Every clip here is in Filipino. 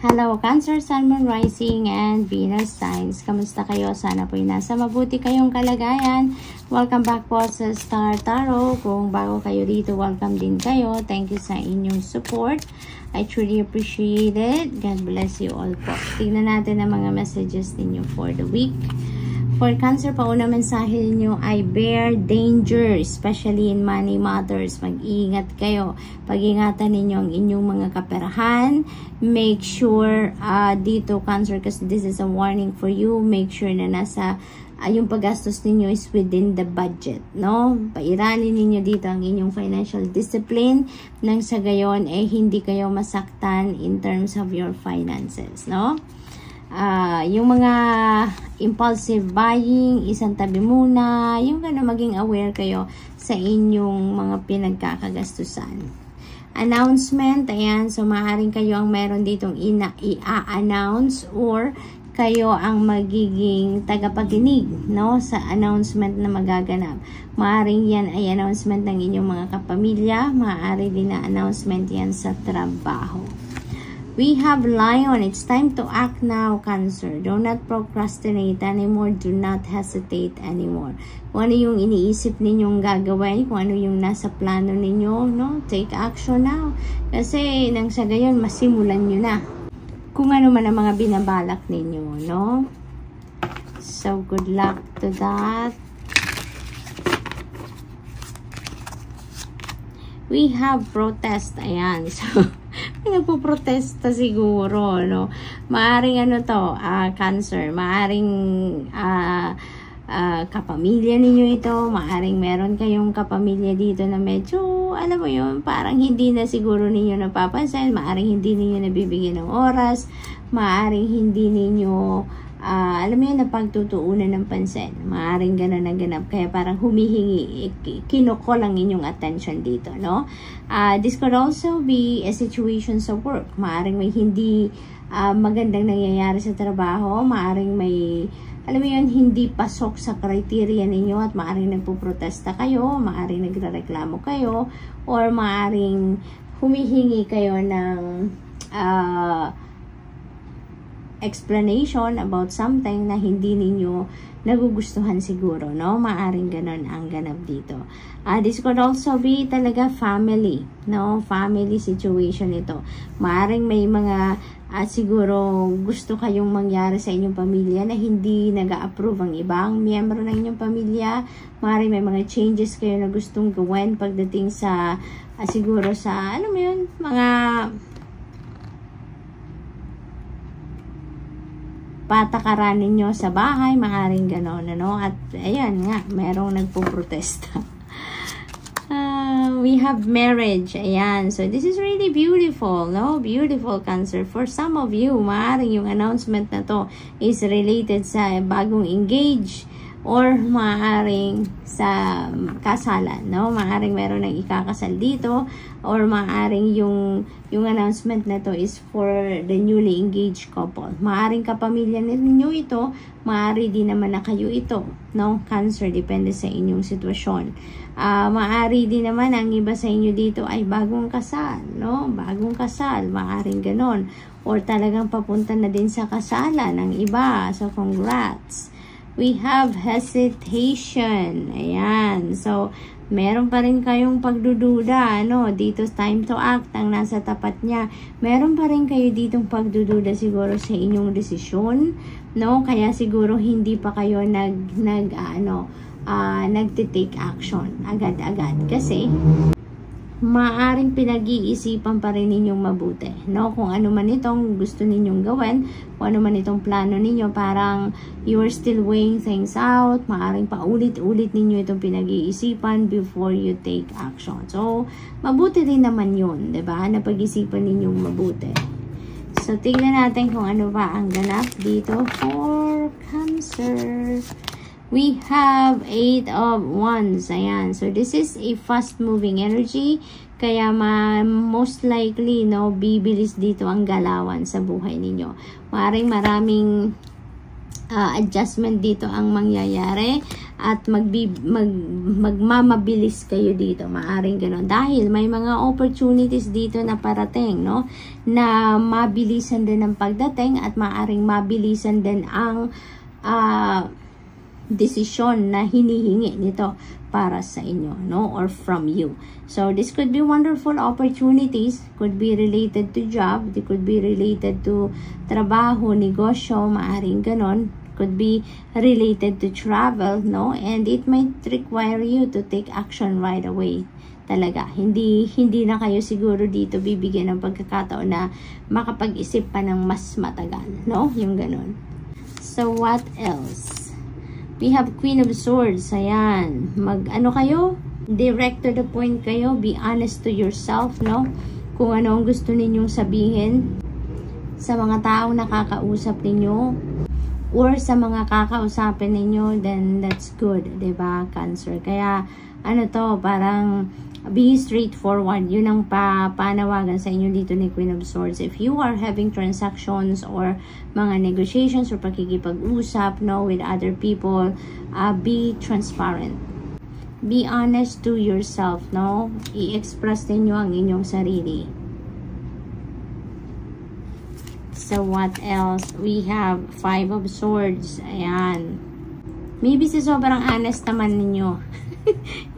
Hello, Cancer, Sun, Moon, Rising, and Venus signs. Kamusta kayo? Sana po nasa mabuti kayong kalagayan. Welcome back po sa Star Tarot. Kung bago kayo dito, welcome din kayo. Thank you sa inyong support. I truly appreciate it. God bless you all po. Tingnan natin ang mga messages ninyo for the week. For Cancer, pauna mensahe niyo ay bear danger, especially in money matters. Mag-iingat kayo. Pag-ingatan ninyo ang inyong mga kaperahan. Make sure dito, Cancer, kasi this is a warning for you. Make sure na nasa yung paggastos ninyo is within the budget, no? Pairanin ninyo dito ang inyong financial discipline nang sa gayon hindi kayo masaktan in terms of your finances, no? Yung mga impulsive buying, isang tabi muna, yung maging aware kayo sa inyong mga pinagkakagastusan. Announcement, ayan, so maaaring kayo ang meron ditong i-announce or kayo ang magiging tagapaginig, no, sa announcement na magaganap. Maaaring yan ay announcement ng inyong mga kapamilya, maaari din na announcement yan sa trabaho. We have Lion. It's time to act now, Cancer. Do not procrastinate anymore. Do not hesitate anymore. Kung ano yung iniisip ninyong gagawin, kung ano yung nasa plano ninyo, no? Take action now. Kasi nang sa gayon, masimulan nyo na. Kung ano man ang mga binabalak ninyo, no? So, good luck to that. We have protest. Ayan. So, nagpo-protesta siguro, no? Maaring Cancer, maaring kapamilya ninyo ito, maaring meron kayong kapamilya dito na medyo, alam mo yun, parang hindi na siguro ninyo napapansin, maaring hindi ninyo nabibigyan ng oras, maaring hindi ninyo alam mo yun, na pagtutuunan ng pansin. Maaring ganun ang ganap. Kaya parang humihingi, kinoko lang inyong attention dito, no? This could also be a situation sa work. Maaring may hindi magandang nangyayari sa trabaho. Maaring may, alam mo yun, hindi pasok sa criteria ninyo at maaring nagpuprotesta kayo, maaring nagrereklamo kayo, or maaring humihingi kayo ng explanation about something na hindi ninyo nagugustuhan siguro, no? Maaring ganun ang ganap dito. This could also be talaga family, no? Family situation ito. Maaring may mga siguro gusto kayong mangyari sa inyong pamilya na hindi nag-a-approve ang ibang miyembro ng inyong pamilya. Maaring may mga changes kayo na gustong gawin pagdating sa siguro sa, ano mo yun, mga patakaran ninyo sa bahay, maaring gano'n, ano? At ayan nga, merong nagpo-protesta. We have marriage, ayan. So this is really beautiful, no? Beautiful, Cancer. For some of you, maaring yung announcement na to is related sa bagong engage or maaring sa kasalan, no? Maaring meron ng ikakasal dito or maaring yung announcement na to is for the newly engaged couple. Maaring kapamilya ninyo ito, maari din naman na kayo ito, no? Cancer, depende sa inyong sitwasyon. Maari din naman ang iba sa inyo dito ay bagong kasal, no? Bagong kasal, maaring ganon. Or talagang papunta na din sa kasalan ng iba. So, congrats. We have hesitation. Ayan. So, meron pa rin kayong pagdududa, no? Dito, time to act ang nasa tapat niya. Meron pa rin kayo ditong pagdududa siguro sa inyong desisyon, no? Kaya siguro hindi pa kayo nagtitake action agad-agad. Kasi, maaring pinag-iisipan pa rin ninyong mabuti, no? Kung ano man itong gusto ninyong gawin, kung ano man itong plano ninyo, parang you're still weighing things out, maaring paulit-ulit ninyo itong pinag-iisipan before you take action. So, mabuti rin naman yun, diba? Napag-isipan ninyong mabuti. So, tingnan natin kung ano ba ang ganap dito for Cancer. We have 8 of Wands. Ayan. So, this is a fast-moving energy. Kaya, most likely, no, bibilis dito ang galawan sa buhay ninyo. Maraming adjustment dito ang mangyayari at magmamabilis kayo dito, maaring gano'n, dahil may mga opportunities dito na parating, no, na mabilisan din ang pagdating at maaring mabilisan din ang desisyon na hinihingi nito para sa inyo, no, or from you. So this could be wonderful opportunities, could be related to job, it could be related to trabaho, negosyo, maaring ganon, could be related to travel, no, and it might require you to take action right away. Talaga, hindi na kayo siguro dito bibigyan ng pagkakataon na makapag-isip pa ng mas matagal, no, yung ganon. So what else? We have Queen of Swords. Ayan. Ano kayo? Direct to the point kayo. Be honest to yourself, no? Kung ano ang gusto ninyong sabihin sa mga taong nakakausap ninyo or sa mga kakausapin ninyo, then that's good, diba, Cancer? Kaya, ano to, parang be straightforward. Yun ang panawagan sa inyo dito ni Queen of Swords. If you are having transactions or mga negotiations or pakikipag-usap, no, with other people, be transparent. Be honest to yourself, no? I-express ninyo ang inyong sarili. So, what else? We have 5 of Swords. Ayan. Maybe sa sobrang honest naman ninyo.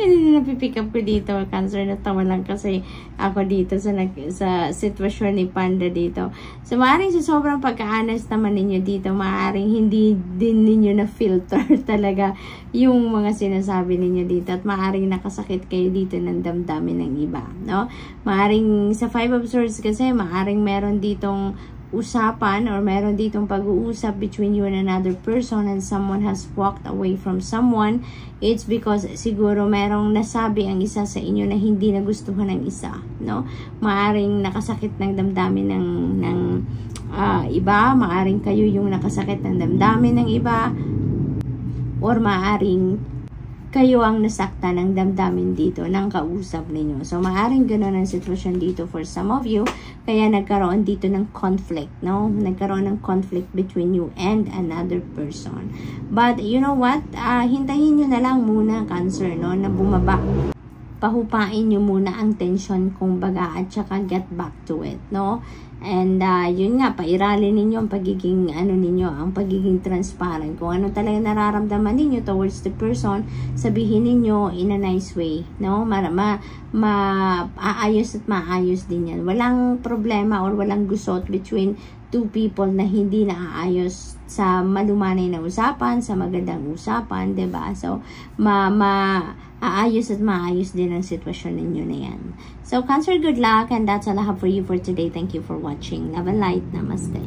Hindi na napipick up ko dito, Cancer. Natawa lang kasi ako dito sa sitwasyon ni Panda dito. So, maaaring sa sobrang pagka-honest naman ninyo dito, maaaring hindi din ninyo na-filter talaga yung mga sinasabi ninyo dito. At maaaring nakasakit kayo dito ng damdamin ng iba, no? Maaaring sa 5 of Swords kasi, maaaring meron ditong usapan or meron ditong pag-uusap between you and another person and someone has walked away from someone. It's because siguro merong nasabi ang isa sa inyo na hindi nagustuhan ng isa, no? Maaring nakasakit ng damdamin ng iba, maaring kayo yung nakasakit ng damdamin ng iba, or maaring kayo ang nasaktan ng damdamin dito ng kausap ninyo. So, maaaring gano'n ang sitwasyon dito for some of you. Kaya nagkaroon dito ng conflict, no? Nagkaroon ng conflict between you and another person. But, you know what? Hintayin nyo na lang muna, Cancer, no? Na bumaba. Pahupain nyo muna ang tension, kumbaga, at saka get back to it, no? And yun nga, pairalin ninyo ang pagiging ang pagiging transparent. Kung ano talaga nararamdaman ninyo towards the person, sabihin ninyo in a nice way, no? Maayos at maayos din yan. Walang problema or walang gusot between two people na hindi naaayos sa malumanay na usapan, sa magandang usapan, 'di ba? So, aayos at maayos din ang sitwasyon ninyo na yan. So, Cancer, good luck, and that's all I have for you for today. Thank you for watching. Love and light. Namaste.